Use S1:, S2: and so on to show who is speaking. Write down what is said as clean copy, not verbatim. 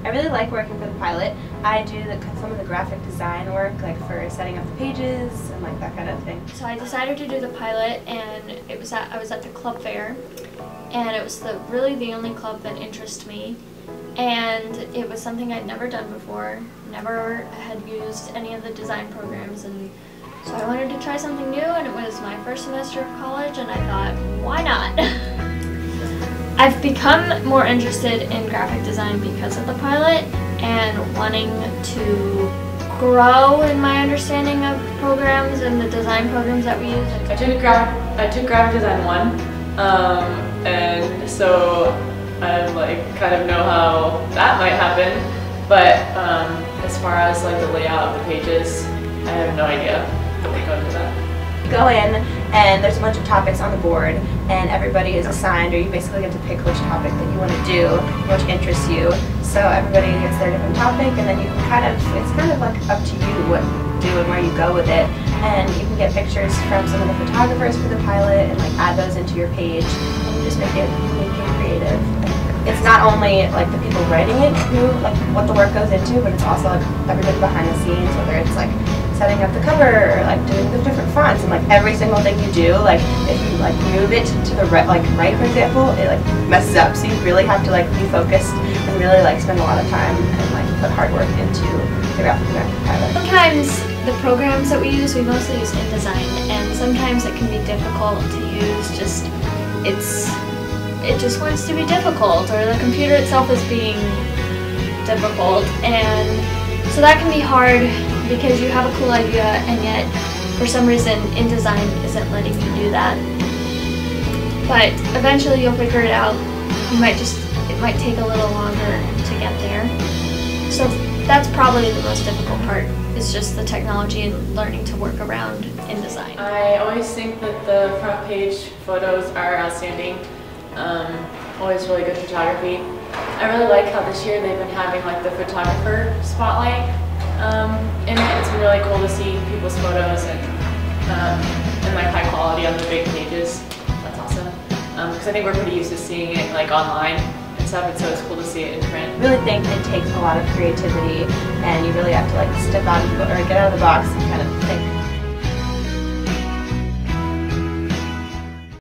S1: I really like working for the pilot. I do some of the graphic design work, like for setting up the pages and like that kind of thing.
S2: So I decided to do the pilot, and I was at the club fair, and it was really the only club that interested me, and it was something I'd never done before. Never had used any of the design programs, and so I wanted to try something new, and it was my first semester of college, and I thought, why not? I've become more interested in graphic design because of the pilot and wanting to grow in my understanding of programs and the design programs that we use.
S3: I took graphic design 1, and so I kind of know how that might happen, but as far as like the layout of the pages, I have no idea how to go into that.
S1: You go in and there's a bunch of topics on the board and everybody is assigned, or you basically get to pick which topic that you want to do, which interests you. So everybody gets their different topic, and then you can it's kind of like up to you what to do and where you go with it. And you can get pictures from some of the photographers for the pilot and like add those into your page, and you just make it unique and creative. It's not only like the people writing it who like what the work goes into, but it's also like everybody behind the scenes, whether it's like setting up the cover or like doing the different fonts, and like every single thing you do, like if you like move it to the right, for example, it like messes up. So you really have to like be focused and really like spend a lot of time and like put hard work into the graphic design pilot.
S2: Sometimes the programs that we use, we mostly use InDesign, and sometimes it can be difficult to use. It just wants to be difficult, or the computer itself is being difficult, and so that can be hard because you have a cool idea and yet for some reason InDesign isn't letting you do that. But eventually you'll figure it out. It might take a little longer to get there. So that's probably the most difficult part, is just the technology and learning to work around InDesign.
S3: I always think that the front page photos are outstanding. Always really good photography. I really like how this year they've been having like the photographer spotlight in it. It's been really cool to see people's photos and like high quality on the big pages. That's awesome. Because I think we're pretty used to seeing it like online and stuff, and so it's cool to see it in print.
S1: I really think it takes a lot of creativity, and you really have to like step out or get out of the box and kind of think